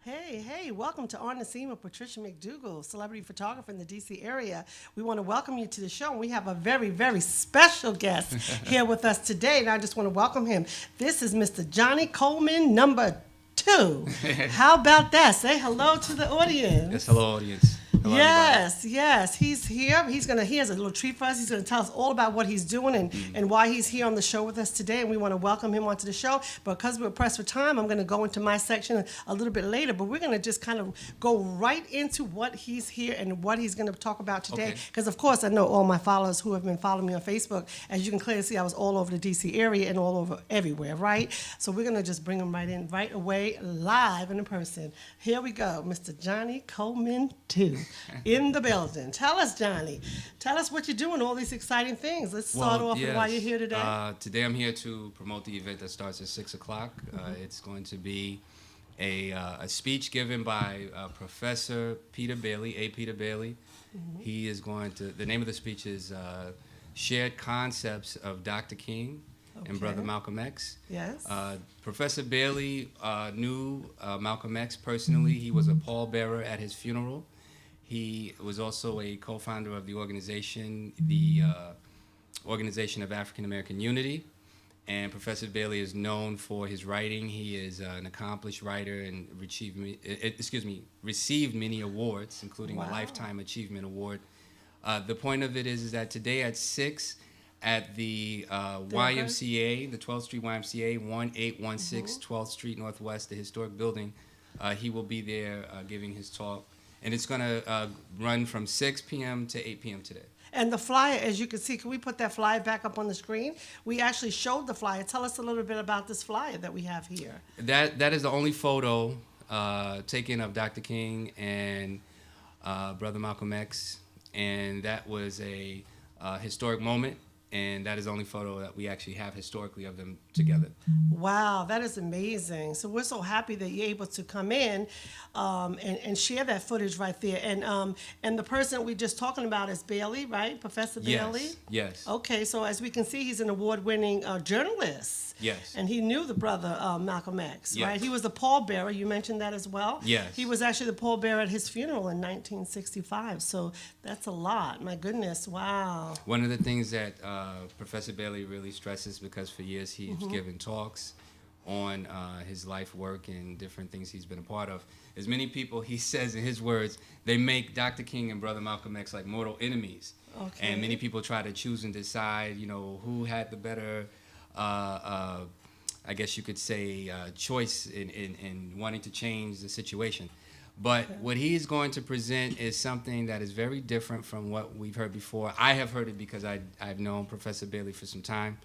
Hey, welcome to On the Scene with Patricia McDougall, celebrity photographer in the DC area. We want to welcome you to the show, and we have a very, very special guest here with us today, and I just want to welcome him. This is Mr. Johnny Coleman, number 2. How about that? Say hello to the audience. Yes, hello, audience. Hello, Yes, he's here. He has a little treat for us. He's going to tell us all about what he's doing and why he's here on the show with us today. And we want to welcome him onto the show. But because we're pressed for time, I'm going to go into my section a little bit later. But we're going to just kind of go right into what he's here and what he's going to talk about today. Because, of course, I know all my followers who have been following me on Facebook. As you can clearly see, I was all over the D.C. area and all over everywhere, right? So we're going to just bring him right in right away, live and in person. Here we go, Mr. Johnny Coleman, 2. In the building. Tell us, Johnny. Tell us what you're doing, all these exciting things. Let's start off with why you're here today. Today I'm here to promote the event that starts at 6 o'clock. It's going to be a speech given by Professor Peter Bailey, A. Peter Bailey. He is going to, the name of the speech is Shared Concepts of Dr. King and Brother Malcolm X. Yes. Professor Bailey knew Malcolm X personally. He was a pallbearer at his funeral. He was also a co-founder of the organization Organization of African American Unity. And Professor Bailey is known for his writing. He is an accomplished writer and received many awards, including a Lifetime Achievement Award. The point of it is that today at 6 at the YMCA, the 12th Street YMCA, 1816 12th Street Northwest, the historic building, he will be there giving his talk. And it's going to run from 6 p.m. to 8 p.m. today. And the flyer, as you can see, can we put that flyer back up on the screen? We actually showed the flyer. Tell us a little bit about this flyer that we have here. That is the only photo taken of Dr. King and Brother Malcolm X. And that was a historic moment. And that is the only photo that we actually have historically of them together. Wow, that is amazing. So we're so happy that you're able to come in and share that footage right there. And the person we're just talking about is Bailey, right? Professor Bailey? Yes. Okay, so as we can see, he's an award-winning journalist. Yes. And he knew the brother Malcolm X, yes. right? He was the pallbearer. You mentioned that as well? Yes. He was actually the pallbearer at his funeral in 1965. So that's a lot. My goodness, wow. One of the things that Professor Bailey really stresses, because for years he's given talks on his life work and different things he's been a part of, is many people, he says in his words, they make Dr. King and Brother Malcolm X like mortal enemies. Okay. And many people try to choose and decide, who had the better, I guess you could say, choice in wanting to change the situation. But what he's going to present is something that is very different from what we've heard before. I have heard it because I've known Professor Bailey for some time.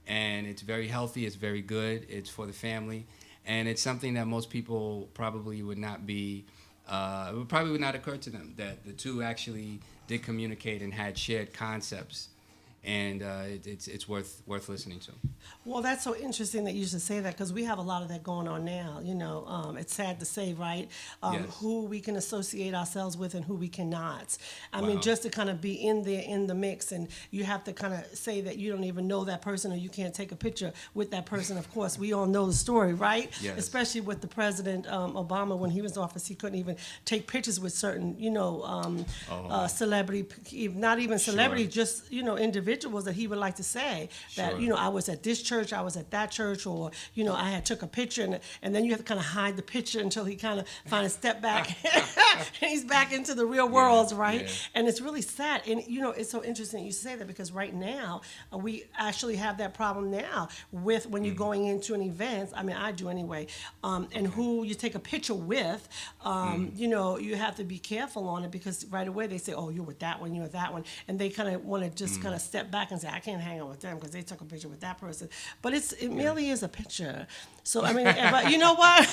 And it's very healthy, it's very good, it's for the family. And it's something that most people probably would not be, it probably would not occur to them, that the two actually did communicate and had shared concepts. And it's worth listening to. Well, that's so interesting that you should say that, because we have a lot of that going on now. It's sad to say, right? Yes. Who we can associate ourselves with and who we cannot. I mean, Wow. just to kind of be in there in the mix, and you have to kind of say that you don't even know that person or you can't take a picture with that person. Of course, we all know the story, right? Yes. Especially with the President Obama, when he was in office, he couldn't even take pictures with certain, celebrity, not even celebrity, Sure. just, individuals that he would like to say that, Sure. I was at this church, I was at that church, or, I had took a picture, and then you have to kind of hide the picture until he kind of finally step back and he's back into the real world, right? Yeah. And it's really sad. And, it's so interesting you say that, because right now, we actually have that problem now with when you're going into an event, I mean, I do anyway, and who you take a picture with, you have to be careful on it, because right away they say, oh, you're with that one, you're with that one, and they kind of want to just kind of step back and say, I can't hang out with them because they took a picture with that person. But it merely is a picture. So, I mean, but you know what?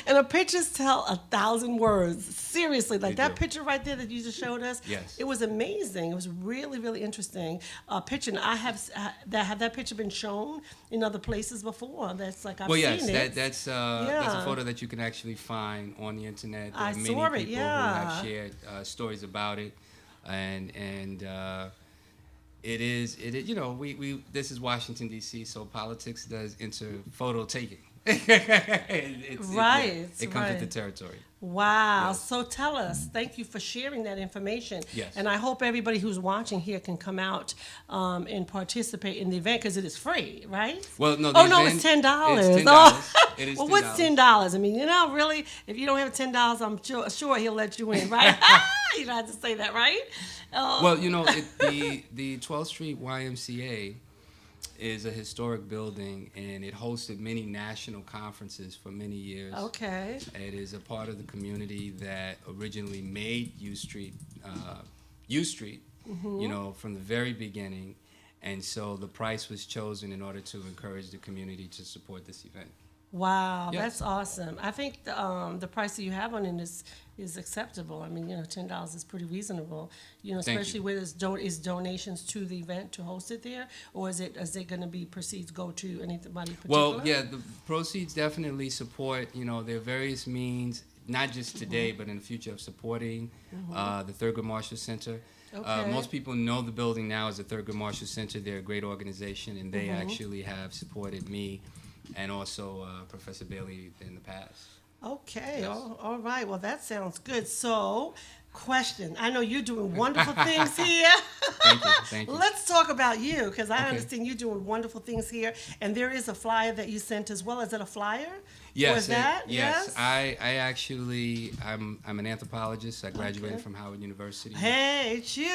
And the pictures tell 1,000 words. Seriously, like that picture right there that you just showed us, Yes. it was amazing. It was really, really interesting picture. And I have that picture been shown in other places before? That's like I've seen it. That's a photo that you can actually find on the internet. There are many saw it, people who have shared stories about it, and it is we this is Washington D.C., so politics does enter photo taking, Right, It comes with right. the territory. Wow. Yes. So tell us, thank you for sharing that information. Yes. And I hope everybody who's watching here can come out and participate in the event because it is free, right? Well, no. Oh, no, it's $10. It's $10. Oh. It is Well, $10. what's $10? I mean, really, if you don't have $10, I'm sure he'll let you in, right? You don't have to say that, right? Well, the 12th Street YMCA is a historic building, and it hosted many national conferences for many years. Okay. It is a part of the community that originally made U Street, from the very beginning. And so the price was chosen in order to encourage the community to support this event. Wow, Yes. that's awesome. I think the price that you have on it is acceptable. I mean, $10 is pretty reasonable. Thank Especially you. where is donations to the event to host it there, or is it going to be proceeds go to anybody particular? Well, yeah, the proceeds definitely support, there are various means, not just today, but in the future, of supporting the Thurgood Marshall Center. Okay. Most people know the building now as the Thurgood Marshall Center. They're a great organization, and they actually have supported me and also Professor Bailey in the past. Okay, Yes. all right. Well, that sounds good. So, question. I know you're doing wonderful things here. Thank you. Let's talk about you, because I Okay. understand you're doing wonderful things here. And there is a flyer that you sent as well. Is it a flyer? Yes, Was that? yes. I actually, I'm an anthropologist. I graduated from Howard University. Hey, it's you.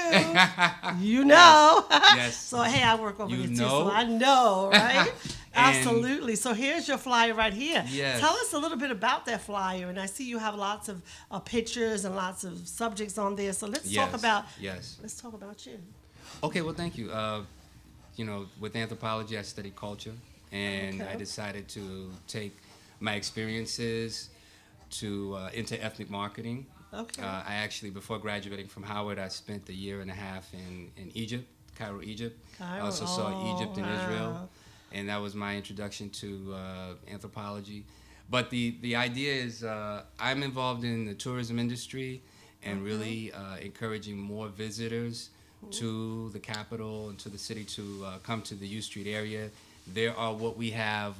You know. Yes. So, hey, I work over You there too, know. so I know, right? And- Absolutely. So here's your flyer right here. Yes. Tell us a little bit about that flyer. And I see you have lots of pictures and lots of subjects on there. So let's talk about let's talk about you. Okay, well, thank you. With anthropology, I studied culture, and Okay. I decided to take my experiences into ethnic marketing. Okay. I actually, before graduating from Howard, I spent a year and a half in Egypt, Cairo, Egypt. I Cairo, also saw Egypt and wow. Israel, and that was my introduction to anthropology. But the idea is I'm involved in the tourism industry and really encouraging more visitors to the capital and to the city to come to the U Street area. There are what we have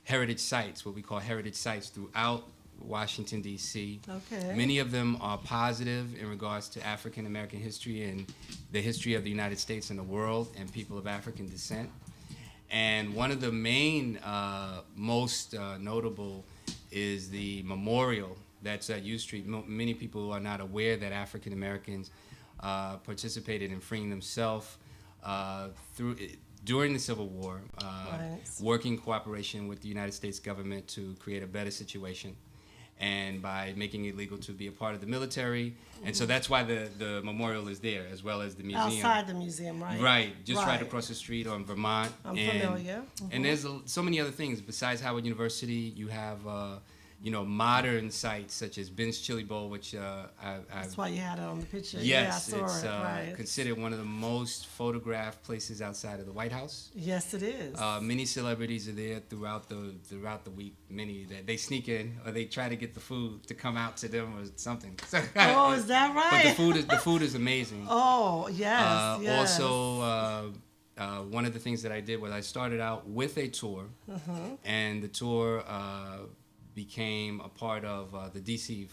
heritage sites, what we call heritage sites throughout Washington, D.C. Okay. Many of them are positive in regards to African American history and the history of the United States and the world and people of African descent. And one of the main, most notable is the memorial that's at U Street. Many people are not aware that African Americans participated in freeing themselves during the Civil War, Right. working in cooperation with the United States government to create a better situation, and by making it legal to be a part of the military. And so that's why the memorial is there, as well as the museum. Outside the museum, right? Right, just right across the street on Vermont. I'm familiar. And there's so many other things. Besides Howard University, you have modern sites such as Ben's Chili Bowl, which That's why you had it on the picture. yes, yeah, I saw it's it. Right. considered one of the most photographed places outside of the White House. Yes, it is. Many celebrities are there throughout the week. Many that they sneak in or they try to get the food to come out to them or something. Oh, is that right? But the food is amazing. Oh, yes, yes. Also, one of the things that I did was I started out with a tour, and the tour became a part of the DC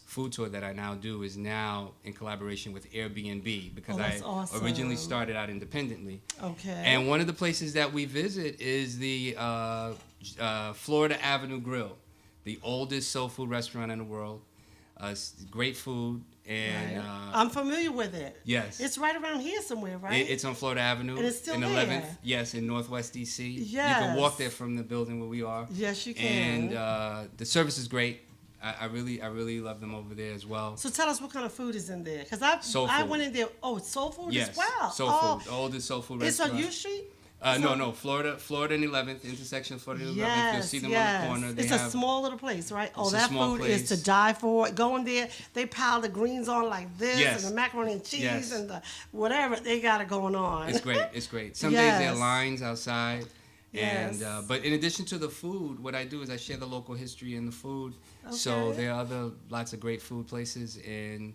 food tour that I now do is now in collaboration with Airbnb, because that's I awesome. originally started out independently. Okay. And one of the places that we visit is the Florida Avenue Grill, the oldest soul food restaurant in the world. Great food. And Right. I'm familiar with it. yes. It's right around here somewhere, right? It's on Florida Avenue. And it's still in there. 11th. Yes, in Northwest DC. You Yes. can walk there from the building where we are. Yes, you can. And the service is great. I really love them over there as well. So tell us what kind of food is in there, because Soul I food. went in there. Oh, it's soul food Yes, as well. soul oh, food. The oldest soul food It's restaurant. on U Street. No, Florida and 11th, intersection of Florida and 11th. Yes, You'll see them yes. on the corner. They It's have, a small little place, right? Oh, It's a that small food is place. to die for. Go in there, they pile the greens on like this, Yes. and the macaroni and cheese, Yes. and the whatever they got it going on. It's great. It's great. Some days there are Yes. lines outside. Yes. And but in addition to the food, what I do is I share the local history and the food. So Okay. there are lots of great food places, and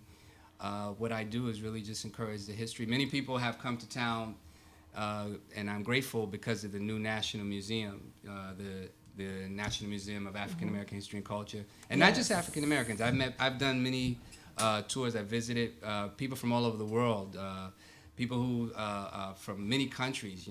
what I do is really just encourage the history. Many people have come to town and I'm grateful because of the new National Museum, the National Museum of African American History and Culture, and not just African Americans. I've done many tours. I've visited people from all over the world, people who from many countries,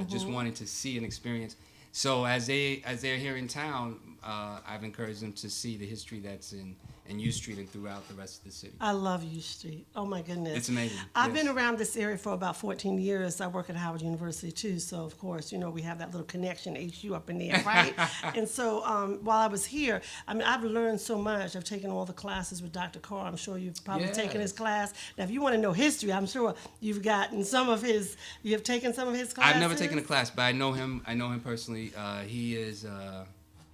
just wanting to see and experience. So as they're here in town, I've encouraged them to see the history that's in U Street and throughout the rest of the city. I love U Street. Oh my goodness. It's amazing. I've been around this area for about 14 years. I work at Howard University too, so of course, we have that little connection, HU up in there, right? And so while I was here, I've learned so much. I've taken all the classes with Dr. Carr. I'm sure you've probably taken his class. Now, if you want to know history, I'm sure you've taken some of his classes. I've never taken a class, but I know him. I know him personally. He is.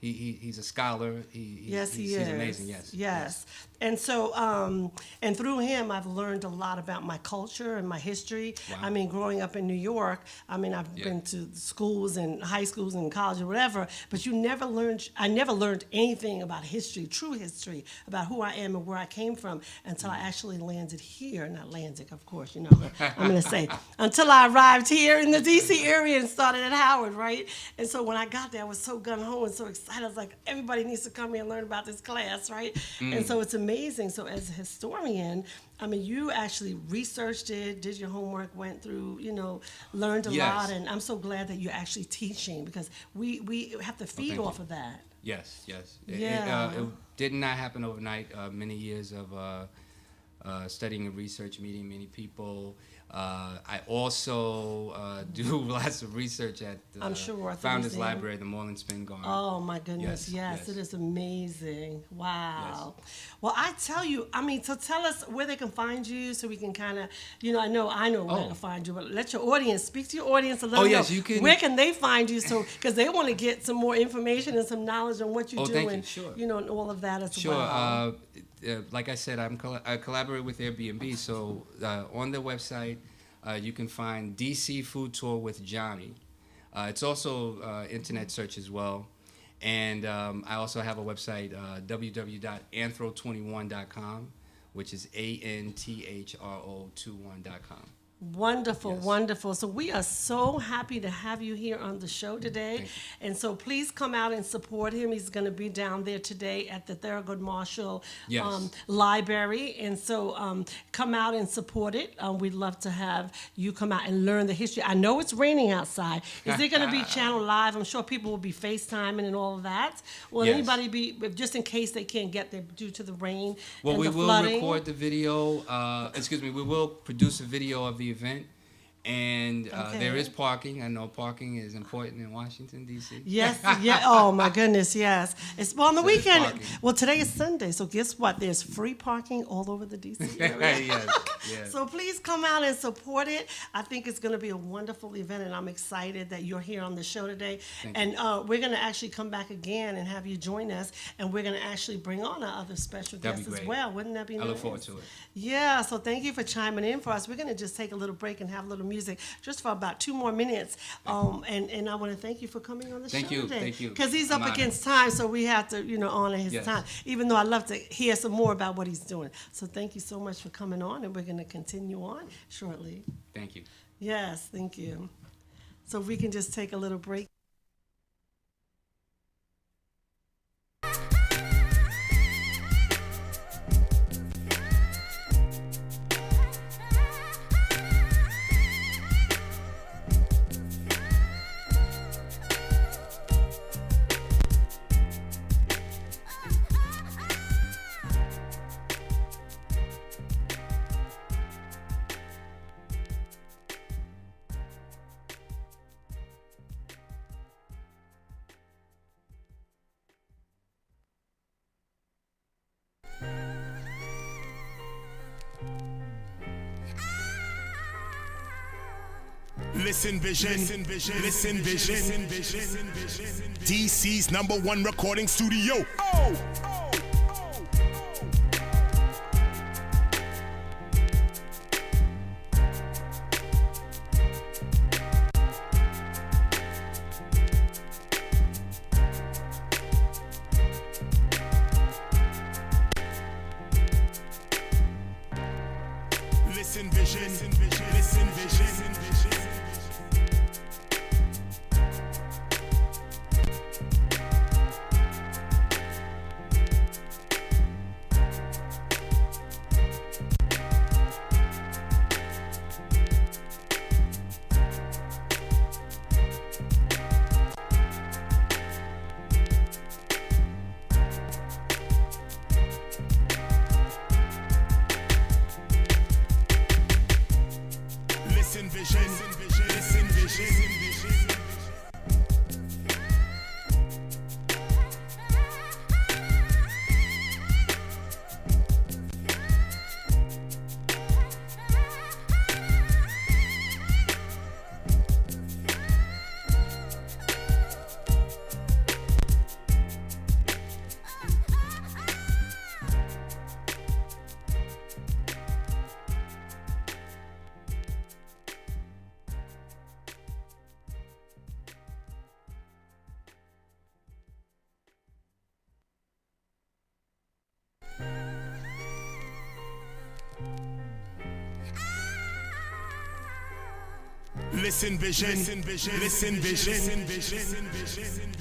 He's a scholar. Yes, he is. He's amazing. Yes. And so, and through him, I've learned a lot about my culture and my history. Wow. Growing up in New York, I've been to schools and high schools and college or whatever, but I never learned anything about history, true history, about who I am and where I came from until I actually landed here, not Lansing, of course, I'm going to say, until I arrived here in the D.C. area and started at Howard, right? And so when I got there, I was so gung-ho and so excited. I was like, everybody needs to come here and learn about this class, right? And so it's amazing. So as a historian, you actually researched it, did your homework, went through, learned a lot, and I'm so glad that you're actually teaching because we have to feed off of that. Yes. Yeah. It did not happen overnight. Many years of studying and research, meeting many people. I also do lots of research at I'm sure, Founders Library, the Moreland Spin Garden. Oh my goodness, yes, it is amazing. Wow. Yes. Well, I tell you, so tell us where they can find you so we can kind of, I know where to find you, but let your audience, speak to your audience a little bit. You can. Where can they find you? So, because they want to get some more information and some knowledge on what you do thank and, you. Sure. And all of that as Sure. well. Like I said, I collaborate with Airbnb, so on the website you can find DC Food Tour with Johnny. It's also internet search as well, and I also have a website, www.anthro21.com, which is ANTHRO21.com. Wonderful, wonderful. So we are so happy to have you here on the show today. And so please come out and support him. He's going to be down there today at the Thurgood Marshall Library. And so come out and support it. We'd love to have you come out and learn the history. I know it's raining outside. Is there going to be channel live? I'm sure people will be FaceTiming and all of that. Will anybody be, just in case they can't get there due to the rain and the flooding? Will record the video. We will produce a video of the event, and there is parking. I know parking is important in Washington, D.C. Yes, oh my goodness, yes. It's on the weekend. Parking. Well, today is Sunday, so guess what? There's free parking all over the D.C. area. Yes. So please come out and support it. I think it's going to be a wonderful event, and I'm excited that you're here on the show today. And we're going to actually come back again and have you join us, and we're going to actually bring on our other special guests as well. Wouldn't that be nice? I look forward to it. Yeah, so thank you for chiming in for us. We're going to just take a little break and have a little music just for about 2 more minutes. And I want to thank you for coming on the show today. Thank you. Because he's up against time, so we have to, honor his time. Even though I'd love to hear some more about what he's doing. So thank you so much for coming on, and we're going to continue on shortly. Thank you. Yes, thank you. So we can just take a little break. Listen Vision, DC's #1 recording studio. Listen Vision, Listen Vision. Listen Vision.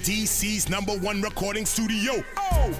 DC's #1 recording studio. Oh!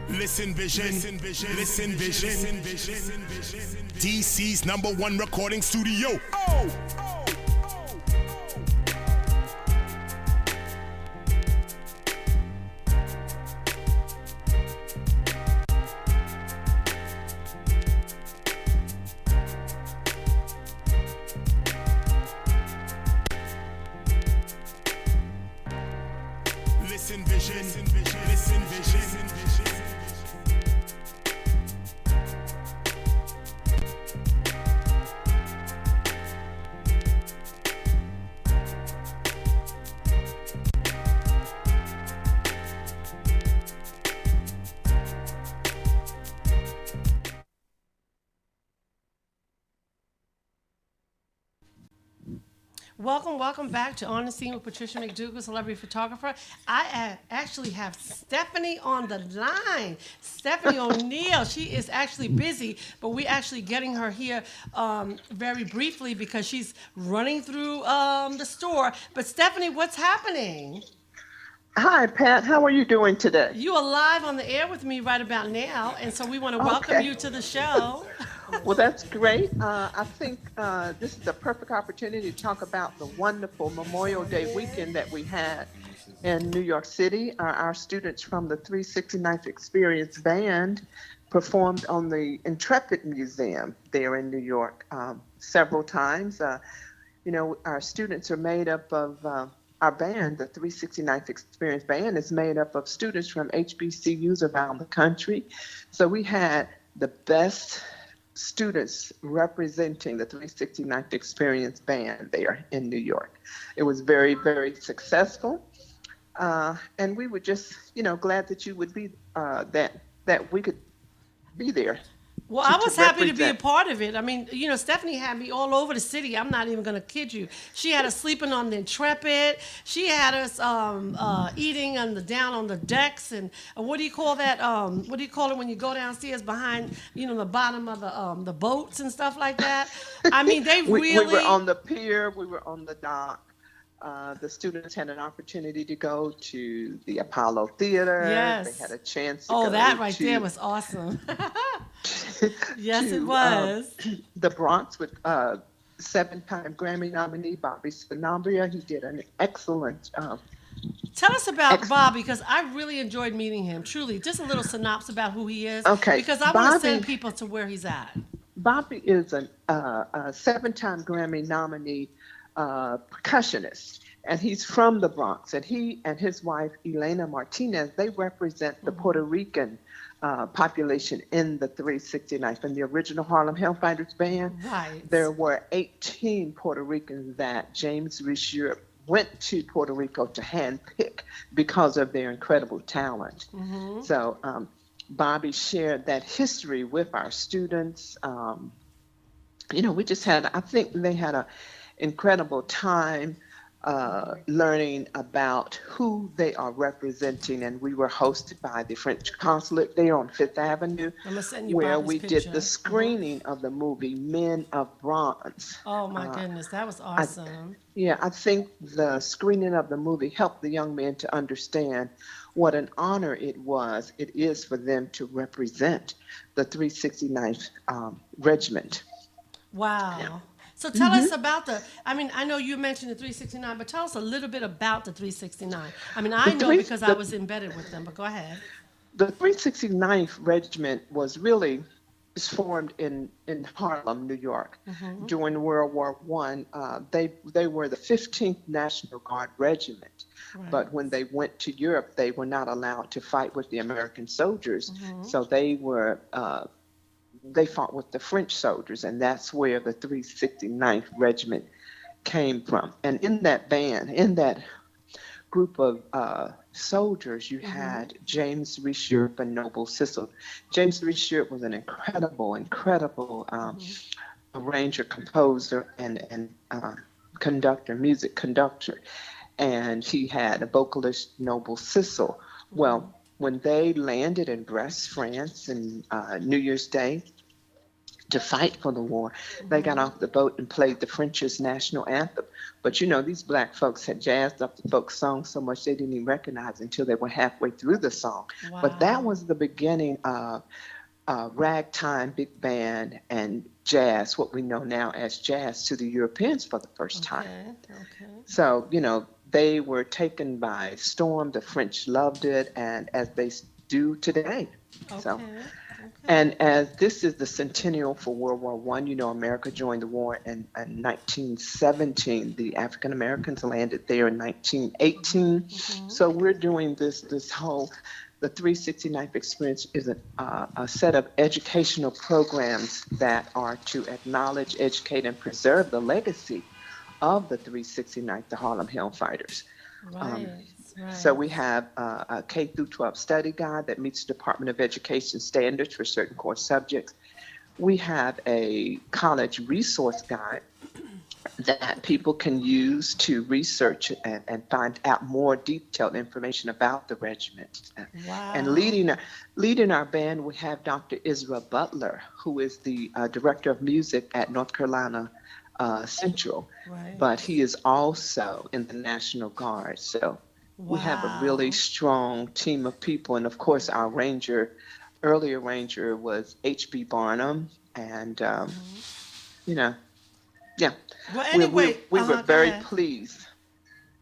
Listen Vision. Listen Vision. Listen Vision. Listen Vision. Listen Vision. Listen Vision. DC's #1 recording studio. Oh! Listen Vision. Listen Vision. Welcome back to On the Scene with Patricia McDougall, celebrity photographer. I actually have Stephanie on the line. Stephanie O'Neill. She is actually busy, but we're actually getting her here very briefly because she's running through the store. But Stephanie, what's happening? Hi, Pat. How are you doing today? You are live on the air with me right about now, and so we want to welcome you to the show. Well, that's great. I think this is a perfect opportunity to talk about the wonderful Memorial Day weekend that we had in New York City. Our students from the 369th Experience Band performed on the Intrepid Museum there in New York several times. Our students are made up of our band, the 369th Experience Band, is made up of students from HBCUs around the country. So we had the best students representing the 369th Experience Band there in New York. It was very, very successful. And we were just, glad that you would be, that we could be there. Well, I was happy to be a part of it. I mean, Stephanie had me all over the city. I'm not even going to kid you. She had us sleeping on the Intrepid. She had us eating down on the decks. And what do you call that? What do you call it when you go downstairs behind, the bottom of the boats and stuff like that? I mean, they really... We were on the pier. We were on the dock. The students had an opportunity to go to the Apollo Theater. Yes. They had a chance to go that right there was awesome. Yes, it was. The Bronx with 7-time Grammy nominee Bobby Spinabria. He did an excellent Tell us about Bobby, because I really enjoyed meeting him. Truly, just a little synopsis about who he is. Okay. Because I want to send people to where he's at. Bobby is a 7-time Grammy nominee percussionist, and he's from the Bronx. And he and his wife, Elena Martinez, they represent the Puerto Rican population in the 369th. In the original Harlem Hellfighters Band, right, there were 18 Puerto Ricans that James Richard went to Puerto Rico to handpick because of their incredible talent. Mm-hmm. So Bobby shared that history with our students. We just had, I think they had an incredible time learning about who they are representing. And we were hosted by the French consulate there on Fifth Avenue, I'm gonna send you where Bobby's we picture. did the screening of the movie Men of Bronze. Oh my goodness, that was awesome. I think the screening of the movie helped the young men to understand what an honor it is for them to represent the 369th Regiment. Wow. So tell us about I know you mentioned the 369, but tell us a little bit about the 369. I know because I was embedded with them, but go ahead. The 369th Regiment was really formed in Harlem, New York, during World War I. They were the 15th National Guard Regiment, but when they went to Europe, they were not allowed to fight with the American soldiers, so they fought with the French soldiers, and that's where the 369th Regiment came from. And in that band, in that group of soldiers, you had James Reshirt and Noble Sissel. James Reshirt was an incredible arranger, composer, and conductor, music conductor. And he had a vocalist, Noble Sissel. Well, when they landed in Brest, France, in New Year's Day to fight for the war, they got off the boat and played the French's national anthem. But these black folks had jazzed up the folk song so much they didn't even recognize it until they were halfway through the song. Wow. But that was the beginning of ragtime, big band, and jazz, what we know now as jazz, to the Europeans for the first time. Okay. So, they were taken by storm. The French loved it, and as they do today. So, and as this is the centennial for World War I, America joined the war in 1917. The African Americans landed there in 1918. So we're doing this whole, the 369th experience is a set of educational programs that are to acknowledge, educate, and preserve the legacy of the 369th, the Harlem Hellfighters. Right. So we have a K through 12 study guide that meets Department of Education standards for certain core subjects. We have a college resource guide that people can use to research and find out more detailed information about the regiment. Wow. And leading our band, we have Dr. Israel Butler, who is the director of music at North Carolina Central, but he is also in the National Guard. So we have a really strong team of people. And of course, our earlier ranger was H.B. Barnum. And, yeah. Well, anyway, we were very pleased.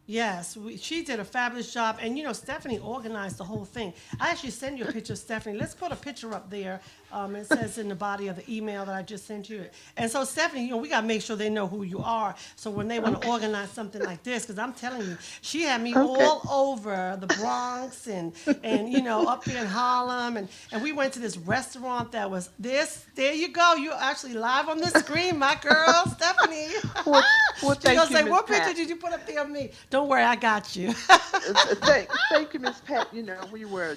Yes, she did a fabulous job. And, Stephanie organized the whole thing. I actually sent you a picture of Stephanie. Let's put a picture up there. It says in the body of the email that I just sent you. And so, Stephanie, we got to make sure they know who you are. So when they want to organize something like this, because I'm telling you, she had me all over the Bronx and up there in Harlem. And we went to this restaurant that was this. There you go. You're actually live on the screen, my girl, Stephanie. Well, She's thank going to you, say, Ms. what Pat. picture did you put up there of me? Don't worry, I got you. Thank you, Ms. Pat. We were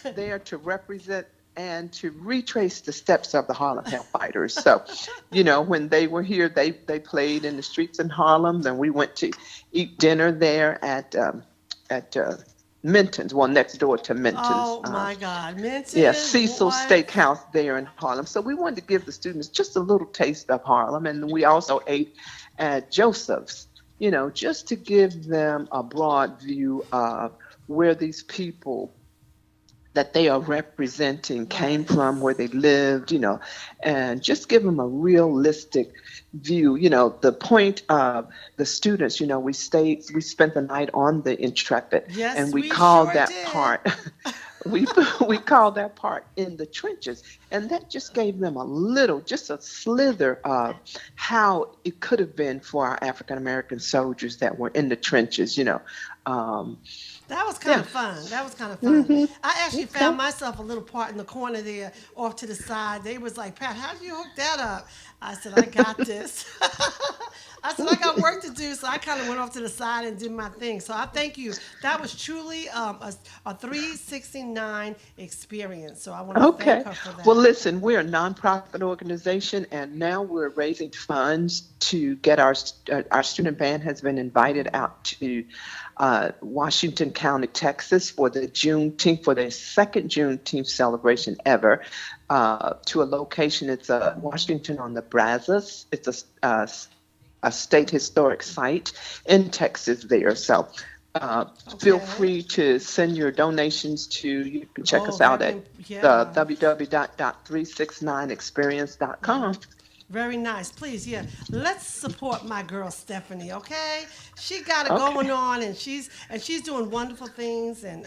there to represent and to retrace the steps of the Harlem Hellfighters. So, when they were here, they played in the streets in Harlem. Then we went to eat dinner there at Minton's, next door to Minton's. Oh, my God. Minton's? Yeah, Cecil what? Steakhouse there in Harlem. So we wanted to give the students just a little taste of Harlem. And we also ate at Joseph's, just to give them a broad view of where these people that they are representing came from, where they lived, and just give them a realistic view. The point of the students, we spent the night on the Intrepid, Yes, and we we called sure that did. part. We called that part in the trenches, and that just gave them just a slither of how it could have been for our African American soldiers that were in the trenches, That was kind Yeah. of fun. That was kind of fun. I actually Okay. found myself a little part in the corner there, off to the side. They was like, "Pat, how do you hook that up?" I said, "I got this." I said, "I got work to do," so I kind of went off to the side and did my thing. So I thank you. That was truly a 369 experience. So I want to thank Okay. her for Well, that. listen, we're a nonprofit organization, and now we're raising funds to get our student band has been invited out to Washington County, Texas, for the Juneteenth, for their second Juneteenth celebration ever, to a location. It's Washington on the Brazos. It's a state historic site in Texas there. So feel Okay. free to send your donations to, you can check Oh, us out at yeah. www.369experience.com. Very nice. Please, yeah. Let's support my girl Stephanie, okay? She got it Okay. going on, and she's doing wonderful things. And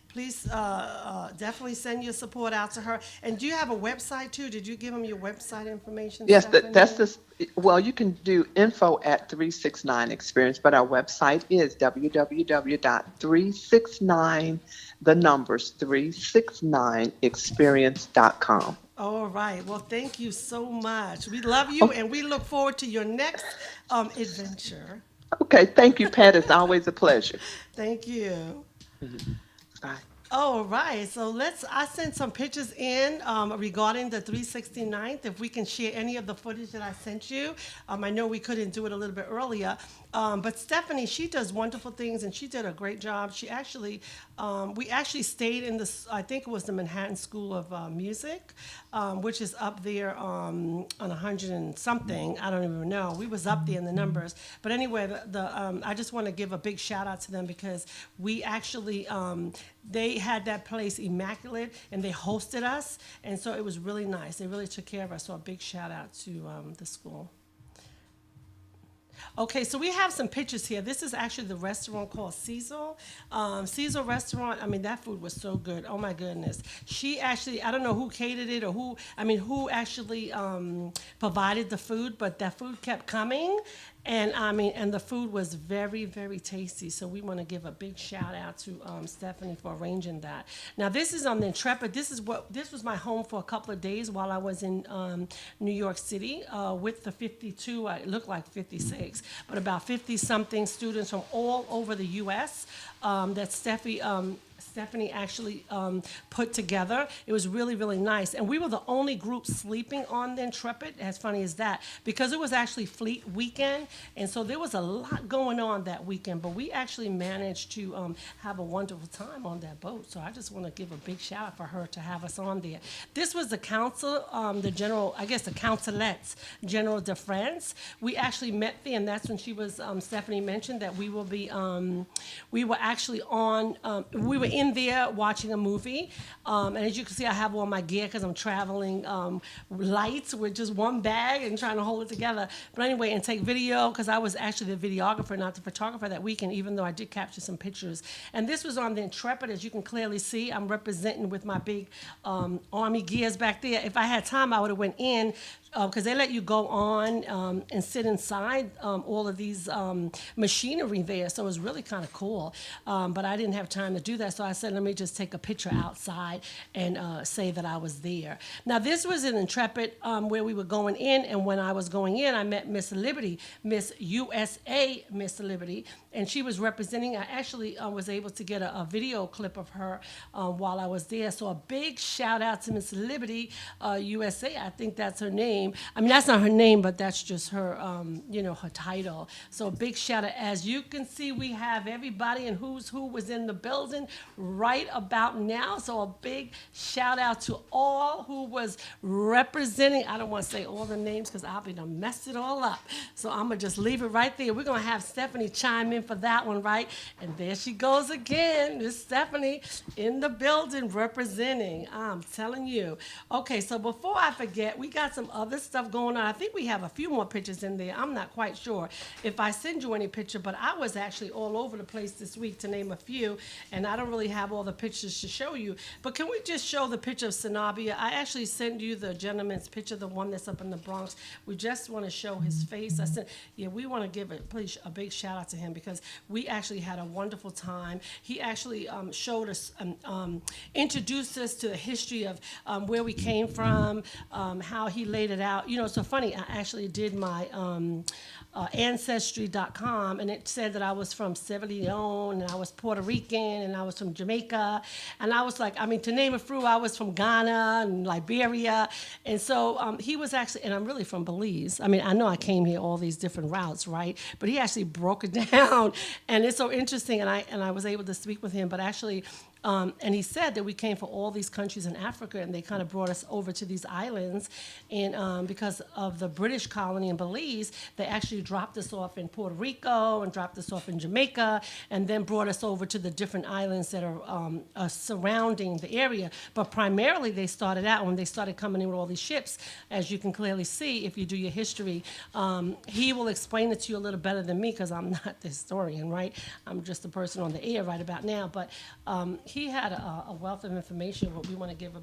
please, definitely send your support out to her. And do you have a website too? Did you give them your website information, Yes, Stephanie? that's this. Well, you can do info at 369 Experience, but our website is www.369, the numbers 369experience.com. All right. Well, thank you so much. We love you, Oh, and we look forward to your next adventure. okay, thank you, Pat. It's always a pleasure. Thank you. Bye. All right, so I sent some pictures in regarding the 369th. If we can share any of the footage that I sent you. I know we couldn't do it a little bit earlier, but Stephanie, she does wonderful things, and she did a great job. We actually stayed in I think it was the Manhattan School of Music, which is up there on 100 and something. I don't even know. We was up there in the numbers. But anyway, I just want to give a big shout out to them because we actually, they had that place immaculate, and they hosted us, and so it was really nice. They really took care of us, so a big shout out to the school. Okay, so we have some pictures here. This is actually the restaurant called Cecil. Cecil Restaurant, I mean, that food was so good. Oh my goodness. She actually, I don't know who catered it or who actually provided the food, but that food kept coming. And and the food was very, very tasty. So we want to give a big shout out to Stephanie for arranging that. Now this is on the Intrepid. This was my home for a couple of days while I was in New York City with the 52. It looked like 56, but about 50 something students from all over the U.S. That Stephanie actually put together. It was really, really nice. And we were the only group sleeping on the Intrepid, as funny as that, because it was actually Fleet Weekend. And so there was a lot going on that weekend, but we actually managed to have a wonderful time on that boat. So I just want to give a big shout out for her to have us on there. This was the council, the councilettes, General de France. We actually met there, and that's when Stephanie mentioned that we were actually we were in there watching a movie, and as you can see, I have all my gear because I'm traveling lights with just one bag and trying to hold it together. But anyway, and take video because I was actually the videographer, not the photographer that weekend, even though I did capture some pictures. And this was on the Intrepid, as you can clearly see. I'm representing with my big Army gears back there. If I had time, I would have went in because they let you go on and sit inside all of these machinery there, so it was really kind of cool. But I didn't have time to do that, so I said, let me just take a picture outside and say that I was there. Now, this was in Intrepid where we were going in, and when I was going in, I met Miss Liberty, Miss USA Miss Liberty, and she was representing. I actually was able to get a video clip of her while I was there, so a big shout out to Miss Liberty USA. I think that's her name. I mean, that's not her name, but that's just her, her title. So a big shout out. As you can see, we have everybody and who's who was in the building right about now. So a big shout out to all who was representing. I don't want to say all the names because I'll be done messed it all up. So I'm going to just leave it right there. We're going to have Stephanie chime in for that one, right? And there she goes again. Miss Stephanie in the building representing. I'm telling you. Okay, so before I forget, we got some other stuff going on. I think we have a few more pictures in there. I'm not quite sure if I send you any picture, but I was actually all over the place this week, to name a few, and I don't really have all the pictures to show you, but can we just show the picture of Sanabia? I actually sent you the gentleman's picture, the one that's up in the Bronx. We just want to show his face. I said, yeah, we want to give a big shout out to him because we actually had a wonderful time. He actually showed us, introduced us to the history of where we came from, how he laid it out. You know, it's so funny. I actually did my Ancestry.com, and it said that I was from Sierra Leone, and I was Puerto Rican, and I was from Jamaica, and I was like, I mean, to name a few, I was from Ghana and Liberia, and so he was actually, and I'm really from Belize. I mean, I know I came here all these different routes, right? But he actually broke it down, and it's so interesting, and I was able to speak with him, but actually. And he said that we came from all these countries in Africa, and they kind of brought us over to these islands. And because of the British colony in Belize, they actually dropped us off in Puerto Rico and dropped us off in Jamaica, and then brought us over to the different islands that are surrounding the area. But primarily, they started out when they started coming in with all these ships, as you can clearly see if you do your history. He will explain it to you a little better than me because I'm not the historian, right? I'm just the person on the air right about now. But he had a wealth of information, but we want to give a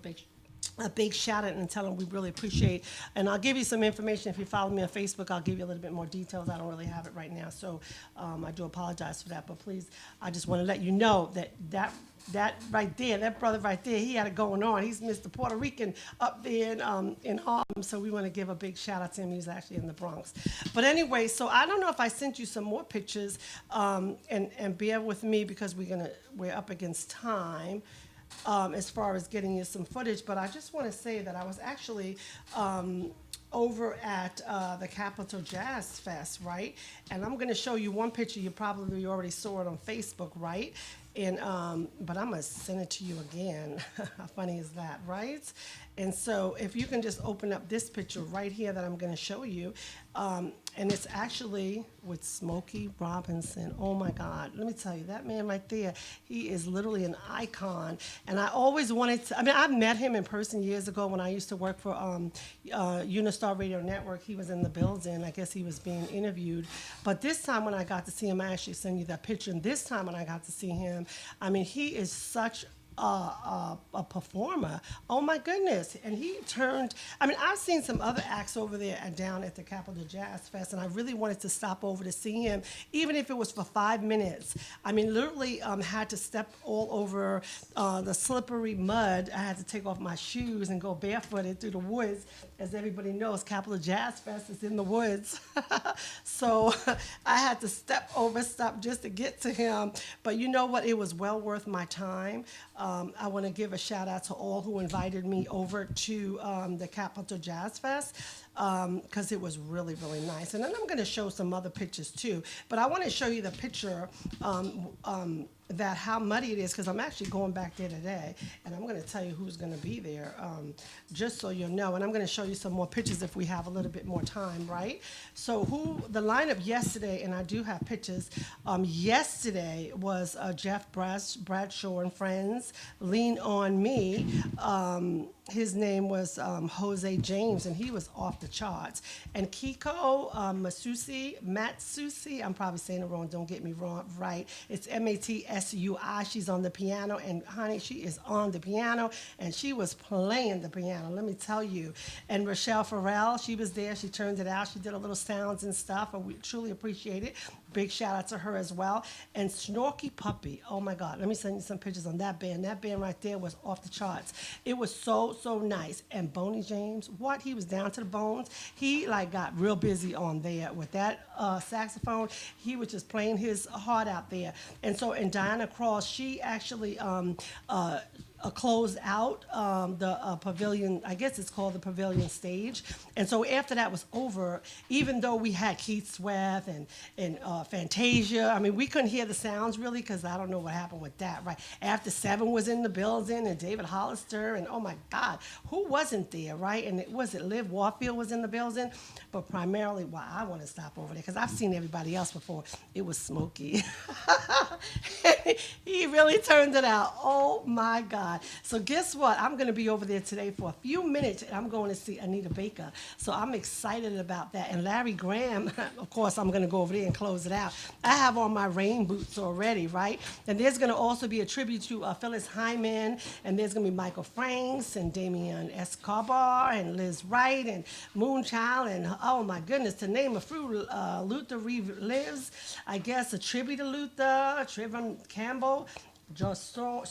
big shout out and tell him we really appreciate. And I'll give you some information if you follow me on Facebook. I'll give you a little bit more details. I don't really have it right now, so I do apologize for that. But please, I just want to let you know that right there, that brother right there, he had it going on. He's Mr. Puerto Rican up there in Harlem, so we want to give a big shout out to him. He's actually in the Bronx. But anyway, so I don't know if I sent you some more pictures, and bear with me because we're up against time. As far as getting you some footage, but I just want to say that I was actually over at the Capitol Jazz Fest, right? And I'm going to show you one picture. You probably already saw it on Facebook, right? And but I'm going to send it to you again. How funny is that, right? And so if you can just open up this picture right here that I'm going to show you, and it's actually with Smokey Robinson. Oh my God, let me tell you, that man right there, he is literally an icon. And I always wanted to, I mean, I met him in person years ago when I used to work for Unistar Radio Network. He was in the building. I guess he was being interviewed. But this time when I got to see him, I actually sent you that picture. And this time when I got to see him, I mean, he is such a performer. Oh my goodness. And he turned, I mean, I've seen some other acts over there down at the Capitol Jazz Fest, and I really wanted to stop over to see him, even if it was for 5 minutes. I mean, literally had to step all over the slippery mud. I had to take off my shoes and go barefooted through the woods. As everybody knows, Capitol Jazz Fest is in the woods. So I had to stop just to get to him. But you know what? It was well worth my time. I want to give a shout out to all who invited me over to the Capitol Jazz Fest because it was really, really nice. And then I'm going to show some other pictures too. But I want to show you the picture that how muddy it is because I'm actually going back there today, and I'm going to tell you who's going to be there, just so you'll know. And I'm going to show you some more pictures if we have a little bit more time, right? So the lineup yesterday, and I do have pictures. Yesterday was Jeff Bradshaw and Friends, Lean on Me. His name was Jose James, and he was off the charts. And Kiko Matsusi, I'm probably saying it wrong, don't get me wrong, right? It's Matsui. She's on the piano, and honey, she is on the piano, and she was playing the piano, let me tell you. And Rochelle Farrell, she was there, she turned it out, she did a little sounds and stuff, and we truly appreciate it. Big shout out to her as well. And Snorky Puppy, oh my God, let me send you some pictures on that band. That band right there was off the charts. It was so nice. And Boney James, what? He was down to the bones. He like got real busy on there with that saxophone. He was just playing his heart out there. And so, and Diana Cross, she actually closed out the pavilion, I guess it's called the pavilion stage. And so after that was over, even though we had Keith Sweat and Fantasia, I mean, we couldn't hear the sounds really because I don't know what happened with that, right? After 7 was in the building and David Hollister and oh my God, who wasn't there, right? And was it Liv Warfield was in the building? But primarily, I want to stop over there because I've seen everybody else before. It was Smokey. He really turned it out. Oh my God. So guess what? I'm going to be over there today for a few minutes and I'm going to see Anita Baker. So I'm excited about that. And Larry Graham, of course, I'm going to go over there and close it out. I have on my rain boots already, right? And there's going to also be a tribute to Phyllis Hyman, and there's going to be Michael Franks and Damian Escobar and Liz Wright and Moonchild and, oh my goodness, to name a few, Luther Reeve Lives, I guess a tribute to Luther, Trevor Campbell, Joss Stone,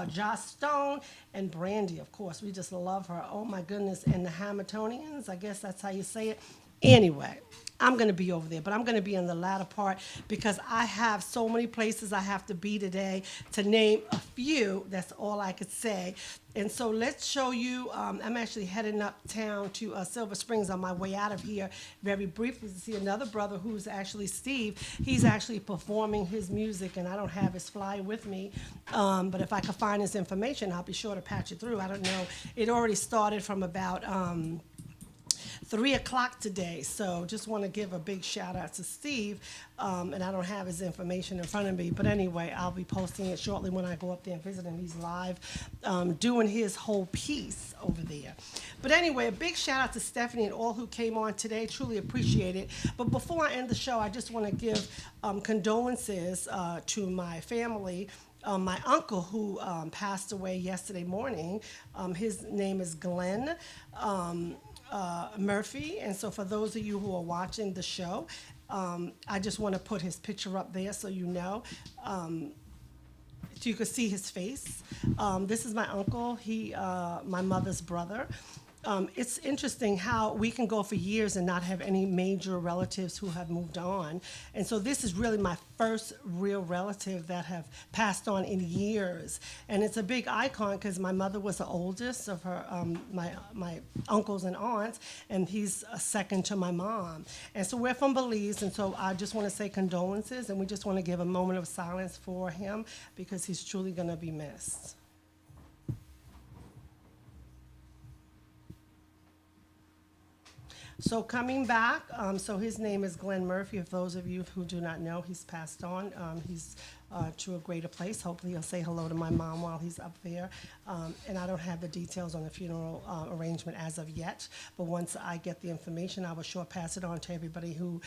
Joss Stone, and Brandy, of course. We just love her. Oh my goodness. And the Hamiltonians, I guess that's how you say it. Anyway, I'm going to be over there, but I'm going to be in the latter part because I have so many places I have to be today. To name a few, that's all I could say. And so let's show you, I'm actually heading uptown to Silver Springs on my way out of here very briefly to see another brother who's actually Steve. He's actually performing his music, and I don't have his flyer with me. But if I can find his information, I'll be sure to patch it through. I don't know. It already started from about 3 o'clock today, so just want to give a big shout out to Steve, and I don't have his information in front of me, but anyway, I'll be posting it shortly when I go up there and visit him. He's live doing his whole piece over there. But anyway, a big shout out to Stephanie and all who came on today, truly appreciate it. But before I end the show, I just want to give condolences to my family. My uncle who passed away yesterday morning, his name is Glenn Murphy, and so for those of you who are watching the show, I just want to put his picture up there so you know, so you can see his face. This is my uncle, my mother's brother. It's interesting how we can go for years and not have any major relatives who have moved on. And so this is really my first real relative that have passed on in years. And it's a big icon because my mother was the oldest of her, my uncles and aunts, and he's a second to my mom. And so we're from Belize, and so I just want to say condolences, and we just want to give a moment of silence for him because he's truly going to be missed. So coming back, so his name is Glenn Murphy. If those of you who do not know, he's passed on. He's to a greater place. Hopefully he'll say hello to my mom while he's up there. And I don't have the details on the funeral arrangement as of yet, but once I get the information, I will sure pass it on to everybody who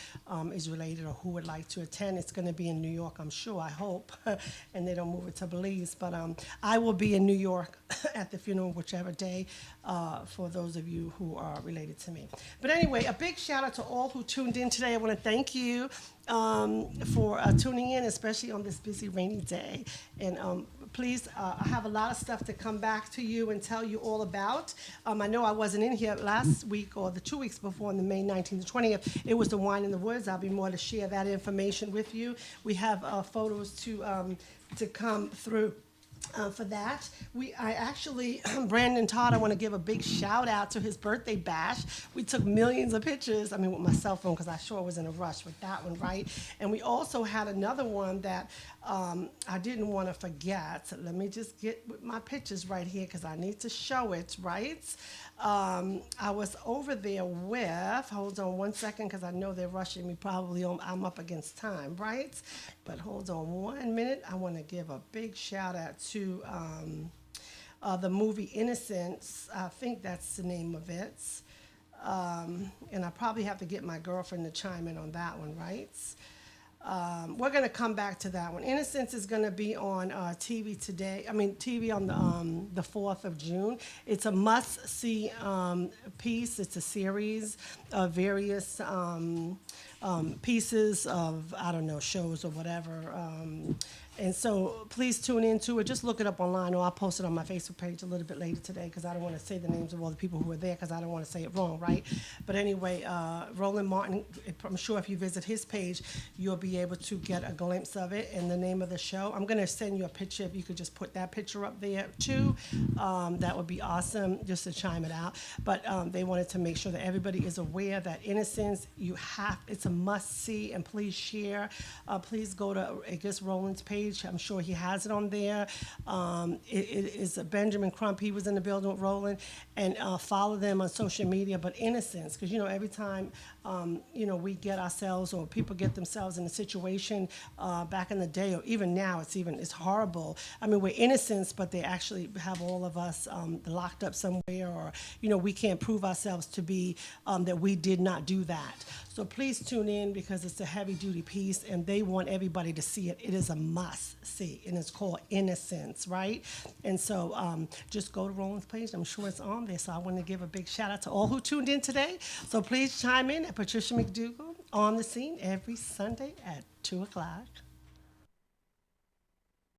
is related or who would like to attend. It's going to be in New York, I'm sure, I hope, and they don't move it to Belize. But I will be in New York at the funeral, whichever day, for those of you who are related to me. But anyway, a big shout out to all who tuned in today. I want to thank you for tuning in, especially on this busy, rainy day. And please, I have a lot of stuff to come back to you and tell you all about. I know I wasn't in here last week or the 2 weeks before, on the May 19th and 20th. It was the Wine in the Woods. I'll be more to share that information with you. We have photos to come through. For that, I actually, Brandon Todd, I want to give a big shout out to his birthday bash. We took millions of pictures, I mean with my cell phone, because I sure was in a rush with that one, right? And we also had another one that I didn't want to forget. So let me just get with my pictures right here because I need to show it, right? I was over there with, hold on one second because I know they're rushing me, probably I'm up against time, right? But hold on 1 minute. I want to give a big shout out to the movie Innocence. I think that's the name of it. And I probably have to get my girlfriend to chime in on that one, right? We're going to come back to that one. Innocence is going to be on TV today. I mean, TV on the 4th of June. It's a must-see piece. It's a series of various pieces of, I don't know, shows or whatever. And so please tune into it. Just look it up online, or I'll post it on my Facebook page a little bit later today because I don't want to say the names of all the people who were there because I don't want to say it wrong, right? But anyway, Roland Martin, I'm sure if you visit his page, you'll be able to get a glimpse of it and the name of the show. I'm going to send you a picture. If you could just put that picture up there too, that would be awesome, just to chime it out. But they wanted to make sure that everybody is aware that Innocence, it's a must-see, and please share. Please go to, I guess, Roland's page page. I'm sure he has it on there. It is Benjamin Crump. He was in the building with Roland. And follow them on social media. But Innocence, because, you know, every time, you know, we get ourselves or people get themselves in a situation back in the day or even now, it's horrible. I mean, we're innocents, but they actually have all of us locked up somewhere, or, you know, we can't prove ourselves to be that we did not do that. So please tune in, because it's a heavy-duty piece, and they want everybody to see it. It is a must-see, and it's called Innocence, right? And so just go to Roland's page. I'm sure it's on there. So I want to give a big shout-out to all who tuned in today. So please chime in at Patricia McDougall on the scene every Sunday at 2 o'clock.